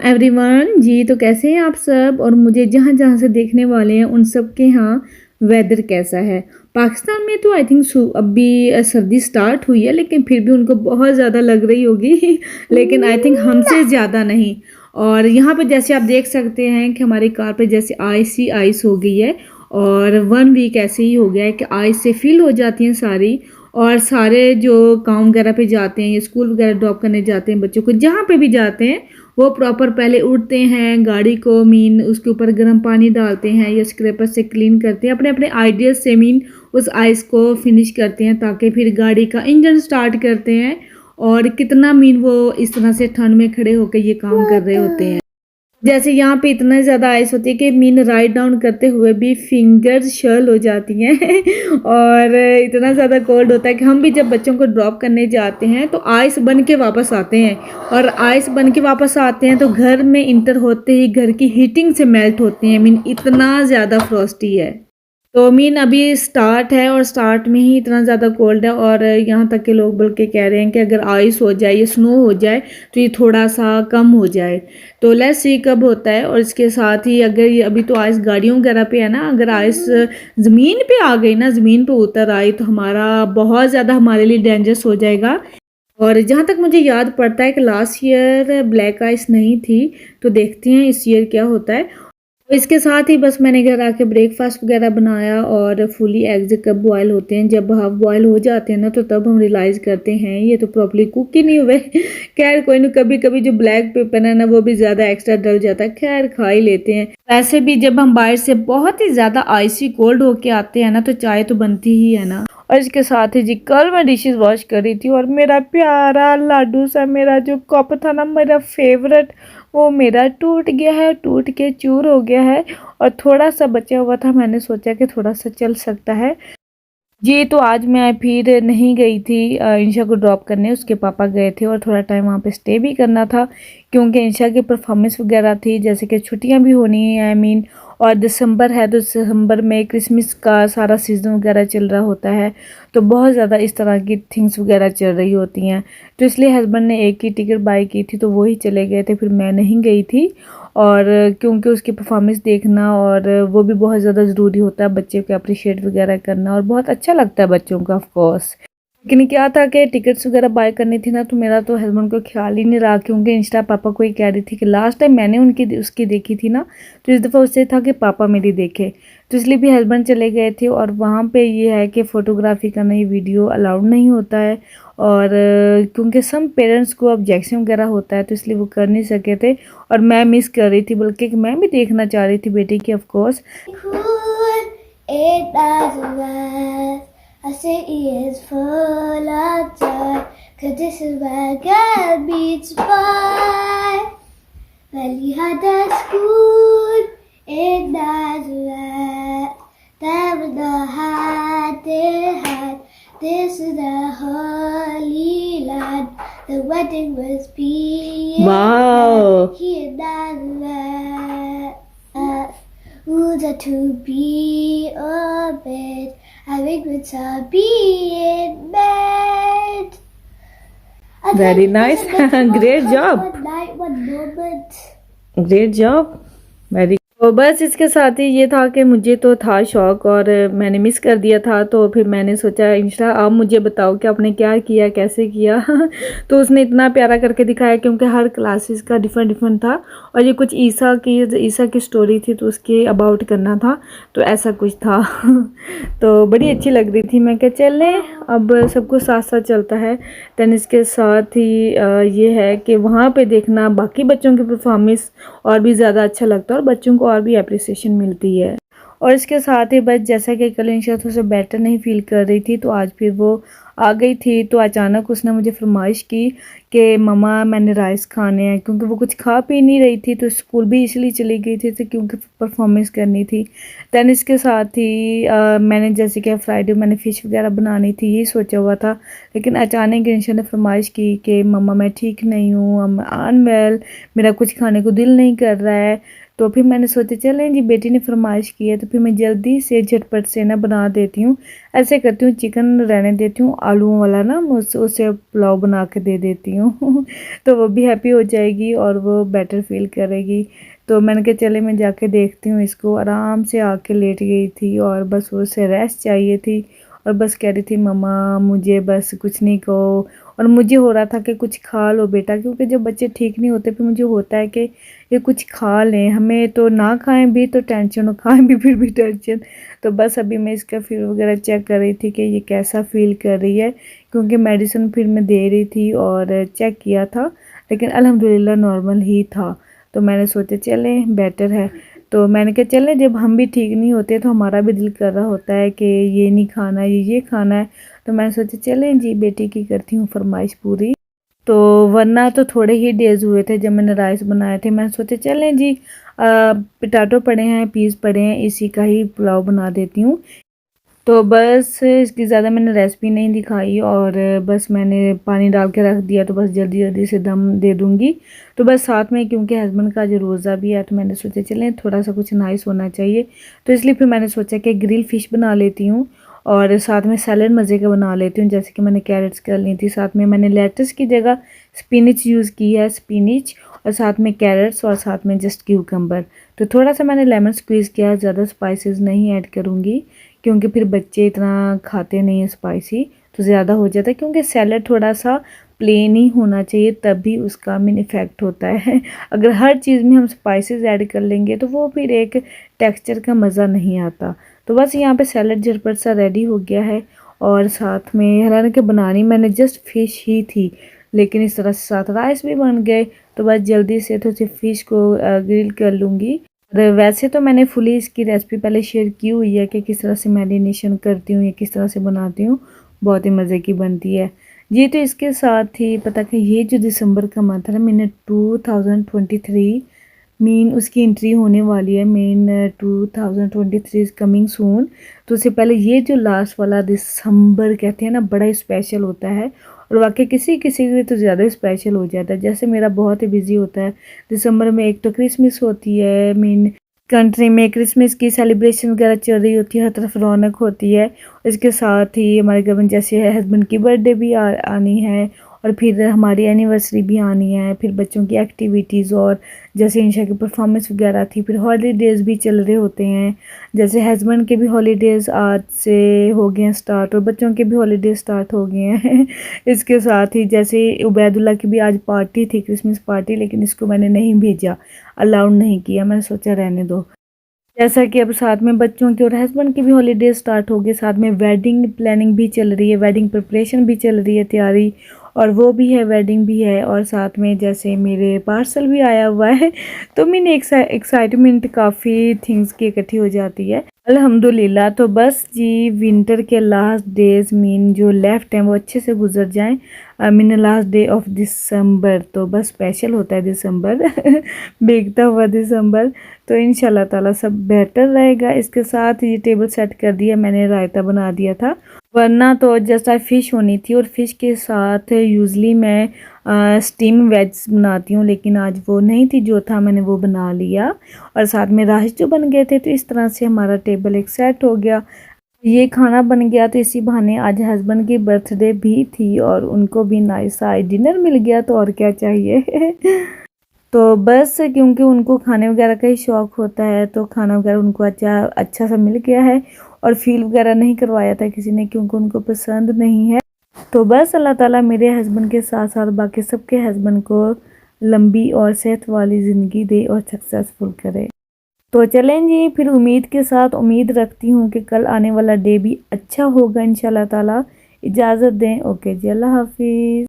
Everyone जी। तो कैसे हैं आप सब, और मुझे जहाँ जहाँ से देखने वाले हैं उन सब के यहाँ वेदर कैसा है। पाकिस्तान में तो आई थिंक अभी सर्दी स्टार्ट हुई है, लेकिन फिर भी उनको बहुत ज़्यादा लग रही होगी लेकिन आई थिंक हमसे ज़्यादा नहीं। और यहाँ पे जैसे आप देख सकते हैं कि हमारी कार पे जैसे आइस हो गई है, और 1 वीक ऐसे ही हो गया है कि आइस से फिल हो जाती हैं सारी। और सारे जो काम वगैरह पे जाते हैं या स्कूल वगैरह ड्रॉप करने जाते हैं बच्चों को, जहाँ पे भी जाते हैं वो प्रॉपर पहले उठते हैं, गाड़ी को मीन उसके ऊपर गर्म पानी डालते हैं या स्क्रैपर से क्लीन करते हैं, अपने अपने आइडिया से मीन उस आइस को फिनिश करते हैं, ताकि फिर गाड़ी का इंजन स्टार्ट करते हैं। और कितना मीन वो इस तरह से ठंड में खड़े होकर ये काम कर रहे होते हैं। जैसे यहाँ पे इतना ज़्यादा आइस होती है कि मीन राइड डाउन करते हुए भी फिंगर्स शर्ल हो जाती हैं और इतना ज़्यादा कोल्ड होता है कि हम भी जब बच्चों को ड्रॉप करने जाते हैं तो आइस बन के वापस आते हैं, और आइस बन के वापस आते हैं तो घर में इंटर होते ही घर की हीटिंग से मेल्ट होते हैं। मीन इतना ज़्यादा फ्रॉस्टी है। तो मीन अभी स्टार्ट है और स्टार्ट में ही इतना ज़्यादा कोल्ड है, और यहाँ तक के लोग बल्कि कह रहे हैं कि अगर आइस हो जाए या स्नो हो जाए तो ये थोड़ा सा कम हो जाए। तो लेट्स सी कब होता है। और इसके साथ ही अगर ये अभी तो आइस गाड़ियों वगैरह पे है ना, अगर आइस ज़मीन पे आ गई ना, ज़मीन पे उतर आई तो हमारा बहुत ज़्यादा हमारे लिए डेंजरस हो जाएगा। और जहाँ तक मुझे याद पड़ता है कि लास्ट ईयर ब्लैक आइस नहीं थी, तो देखते हैं इस ईयर क्या होता है। तो इसके साथ ही बस मैंने घर आके ब्रेकफास्ट वगैरह बनाया, और फुली एग्स कब बॉयल होते हैं, जब हाफ बॉयल हो जाते हैं ना तो तब हम रियलाइज़ करते हैं ये तो प्रॉपर्ली कुक ही नहीं हुए खैर कोई नहीं, कभी कभी जो ब्लैक पेपर है ना वो भी ज़्यादा एक्स्ट्रा डल जाता है, खैर खा ही लेते हैं। वैसे भी जब हम बाहर से बहुत ही ज़्यादा आइसी कोल्ड होके आते हैं ना तो चाय तो बनती ही है ना। और इसके साथ ही जी कल मैं डिशेस वॉश कर रही थी, और मेरा प्यारा लाडू सा मेरा जो कप था ना, मेरा फेवरेट, वो मेरा टूट गया है, टूट के चूर हो गया है। और थोड़ा सा बचा हुआ था, मैंने सोचा कि थोड़ा सा चल सकता है जी। तो आज मैं फिर नहीं गई थी इंशा को ड्रॉप करने, उसके पापा गए थे, और थोड़ा टाइम वहाँ पे स्टे भी करना था क्योंकि इंशा की परफॉर्मेंस वगैरह थी, जैसे कि छुट्टियाँ भी होनी है आई मीन। और दिसंबर है तो दिसंबर में क्रिसमस का सारा सीज़न वगैरह चल रहा होता है, तो बहुत ज़्यादा इस तरह की थिंग्स वगैरह चल रही होती हैं। तो इसलिए हस्बैंड ने एक ही टिकट बाई की थी तो वो ही चले गए थे, फिर मैं नहीं गई थी। और क्योंकि उसकी परफॉर्मेंस देखना और वो भी बहुत ज़्यादा ज़रूरी होता है, बच्चे को अप्रिशिएट वगैरह करना, और बहुत अच्छा लगता है बच्चों का ऑफ कोर्स। लेकिन क्या था कि टिकट्स वगैरह बाय करनी थी ना, तो मेरा तो हस्बैंड को ख्याल ही नहीं रहा, क्योंकि इंस्टा पापा को ही कह रही थी कि लास्ट टाइम मैंने उसकी देखी थी ना, तो इस दफ़ा उससे था कि पापा मेरी देखे, तो इसलिए भी हस्बैंड चले गए थे। और वहाँ पे ये है कि फ़ोटोग्राफी करना, ये वीडियो अलाउड नहीं होता है, और क्योंकि सम पेरेंट्स को ऑब्जेक्शन वगैरह होता है तो इसलिए वो कर नहीं सके थे। और मैं मिस कर रही थी, बल्कि मैं भी देखना चाह रही थी बेटी की, of course. I say it's full of joy, 'cause this is where God beats by. Well, you had a school in Nazareth, there was the heart they had. This is the Holy Land, the wedding was being wow here in Nazareth. Rules are to be obeyed, arrangements are being made. Very nice. Great job. One night, one moment. Great job. Very. तो बस इसके साथ ही ये था कि मुझे तो था शौक और मैंने मिस कर दिया था, तो फिर मैंने सोचा इंस्टा आप मुझे बताओ कि आपने क्या किया, कैसे किया तो उसने इतना प्यारा करके दिखाया, क्योंकि हर क्लासेस का डिफरेंट था, और ये कुछ ईसा की स्टोरी थी तो उसके अबाउट करना था, तो ऐसा कुछ था तो बड़ी अच्छी लग रही थी। मैं क्या चलें, अब सब कुछ साथ साथ चलता है। दैन इसके साथ ही ये है कि वहाँ पे देखना बाकी बच्चों की परफॉर्मेंस और भी ज़्यादा अच्छा लगता है, और बच्चों को और भी अप्रिसिएशन मिलती है। और इसके साथ ही बस जैसा कि कल इंशा थोड़ा सा बेटर नहीं फील कर रही थी, तो आज फिर वो आ गई थी, तो अचानक उसने मुझे फरमाइश की कि मम्मा मैंने राइस खाने हैं, क्योंकि वो कुछ खा पी नहीं रही थी, तो स्कूल भी इसलिए चली गई थी तो क्योंकि परफॉर्मेंस करनी थी। दैन इसके साथ ही मैंने जैसे कि फ्राइडे मैंने फ़िश वगैरह बनानी थी, ये सोचा हुआ था, लेकिन अचानक इंशा ने फरमाइश की कि मम्मा मैं ठीक नहीं हूँ, अनवेल, मेरा कुछ खाने को दिल नहीं कर रहा है। तो फिर मैंने सोचा चलें जी, बेटी ने फरमाइश की है तो फिर मैं जल्दी से झटपट से ना बना देती हूँ। ऐसे करती हूँ, चिकन रहने देती हूँ, आलूओं वाला ना उसे पुलाव बना के दे देती हूँ तो वो भी हैप्पी हो जाएगी और वो बेटर फील करेगी। तो मैंने कहा चले मैं जाके देखती हूँ इसको। आराम से आके लेट गई थी और बस उसे रेस्ट चाहिए थी और बस कह रही थी मम्मा मुझे बस कुछ नहीं कहो। और मुझे हो रहा था कि कुछ खा लो बेटा, क्योंकि जब बच्चे ठीक नहीं होते फिर मुझे होता है कि ये कुछ खा लें, हमें तो ना खाएं भी तो टेंशन और खाएं भी फिर भी टेंशन। तो बस अभी मैं इसका फील वगैरह चेक कर रही थी कि ये कैसा फील कर रही है, क्योंकि मेडिसिन फिर मैं दे रही थी और चेक किया था लेकिन अल्हम्दुलिल्लाह नॉर्मल ही था। तो मैंने सोचा चलें बेटर है। तो मैंने कहा चलें, जब हम भी ठीक नहीं होते तो हमारा भी दिल कर रहा होता है कि ये नहीं खाना ये खाना है। तो मैंने सोचा चलें जी, बेटी की करती हूँ फरमाइश पूरी। तो वरना तो थोड़े ही डेज़ हुए थे जब मैंने राइस बनाए थे, मैंने सोचा चलें जी पोटैटो पड़े हैं, पीस पड़े हैं, इसी का ही पुलाव बना देती हूँ। तो बस इसकी ज़्यादा मैंने रेसिपी नहीं दिखाई और बस मैंने पानी डाल के रख दिया, तो बस जल्दी जल्दी से दम दे दूँगी। तो बस साथ में क्योंकि हस्बैंड का जो रोज़ा भी है तो मैंने सोचा चलें थोड़ा सा कुछ नाइस होना चाहिए, तो इसलिए फिर मैंने सोचा कि ग्रिल फ़िश बना लेती हूँ और साथ में सैलेड मज़े का बना लेती हूँ। जैसे कि मैंने कैरेट्स कर ली थी, साथ में मैंने लेट्स की जगह स्पिनच यूज़ की है, स्पिनच और साथ में कैरेट्स और साथ में जस्ट क्यूकम्बर। तो थोड़ा सा मैंने लेमन स्क्वीज़ किया, ज़्यादा स्पाइसेस नहीं ऐड करूँगी क्योंकि फिर बच्चे इतना खाते नहीं हैं स्पाइसी, तो ज़्यादा हो जाता है। क्योंकि सैलड थोड़ा सा प्लेन ही होना चाहिए तभी उसका मेन इफ़ेक्ट होता है अगर हर चीज़ में हम स्पाइसेस ऐड कर लेंगे तो वो फिर एक टेक्सचर का मज़ा नहीं आता। तो बस यहाँ पे सैलड झटपट सा रेडी हो गया है और साथ में हालांकि बनानी मैंने जस्ट फ़िश ही थी, लेकिन इस तरह से साथ राइस भी बन गए। तो बस जल्दी से थोड़ी सी फ़िश को ग्रिल कर लूँगी। और वैसे तो मैंने फुली इसकी रेसिपी पहले शेयर की हुई है कि किस तरह से मैरिनेशन करती हूँ या किस तरह से बनाती हूँ, बहुत ही मज़े की बनती है जी। तो इसके साथ ही पता कि ये जो दिसंबर का मंथ है मैंने 2023 मीन उसकी एंट्री होने वाली है, मेन 2023 इज़ कमिंग सून। तो उससे पहले ये जो लास्ट वाला दिसंबर कहते हैं ना बड़ा ही स्पेशल होता है और वाकई किसी किसी के लिए तो ज़्यादा स्पेशल हो जाता है। जैसे मेरा बहुत ही बिजी होता है दिसंबर में, एक तो क्रिसमस होती है, मीन कंट्री में क्रिसमस की सेलिब्रेशन वगैरह चल रही होती है, हर तरफ रौनक होती है। इसके साथ ही हमारे घर में जैसे हस्बैंड की बर्थडे भी आनी है और फिर हमारी एनिवर्सरी भी आनी है, फिर बच्चों की एक्टिविटीज़ और जैसे इंशा की परफॉर्मेंस वगैरह थी, फिर हॉलीडेज़ भी चल रहे होते हैं। जैसे हस्बैंड के भी हॉलीडेज़ आज से हो गए हैं स्टार्ट और बच्चों के भी हॉलीडेज स्टार्ट हो गए हैं इसके साथ ही जैसे उबैदुल्ला की भी आज पार्टी थी, क्रिसमस पार्टी, लेकिन इसको मैंने नहीं भेजा, अलाउड नहीं किया, मैंने सोचा रहने दो। जैसा कि अब साथ में बच्चों की और हस्बैंड की भी हॉलीडेज स्टार्ट हो गई, साथ में वेडिंग प्लानिंग भी चल रही है, वेडिंग प्रिपरेशन भी चल रही है, तैयारी और वो भी है, वेडिंग भी है और साथ में जैसे मेरे पार्सल भी आया हुआ है तो मैंने एक्साइटमेंट काफ़ी थिंग्स की इकट्ठी हो जाती है अल्हम्दुलिल्लाह। तो बस जी विंटर के लास्ट डेज मीन जो लेफ्ट हैं वो अच्छे से गुजर जाएं, mean last day of December, तो बस स्पेशल होता है दिसंबर बीतता हुआ दिसंबर। तो इंशाल्लाह ताला सब बेहतर रहेगा। इसके साथ ये टेबल सेट कर दिया, मैंने रायता बना दिया था, वरना तो जस्ट फ़िश होनी थी और फ़िश के साथ यूज़ुअली मैं स्टीम वेज बनाती हूँ, लेकिन आज वो नहीं थी, जो था मैंने वो बना लिया और साथ में राइस जो बन गए थे। तो इस तरह से हमारा टेबल एक सेट हो गया, ये खाना बन गया। तो इसी बहाने आज हस्बैंड की बर्थडे भी थी और उनको भी नाइस सा डिनर मिल गया, तो और क्या चाहिए तो बस क्योंकि उनको खाने वगैरह का ही शौक़ होता है तो खाना वगैरह उनको अच्छा सा मिल गया है और फील वगैरह नहीं करवाया था किसी ने क्योंकि उनको पसंद नहीं है। तो बस अल्लाह ताला मेरे हस्बैंड के साथ साथ बाकी सबके हस्बैंड को लंबी और सेहत वाली ज़िंदगी दे और सक्सेसफुल करे। तो चलें जी, फिर उम्मीद के साथ उम्मीद रखती हूँ कि कल आने वाला डे भी अच्छा होगा इंशाल्लाह ताला। इजाज़त दें, ओके जी, अल्लाह हाफिज़।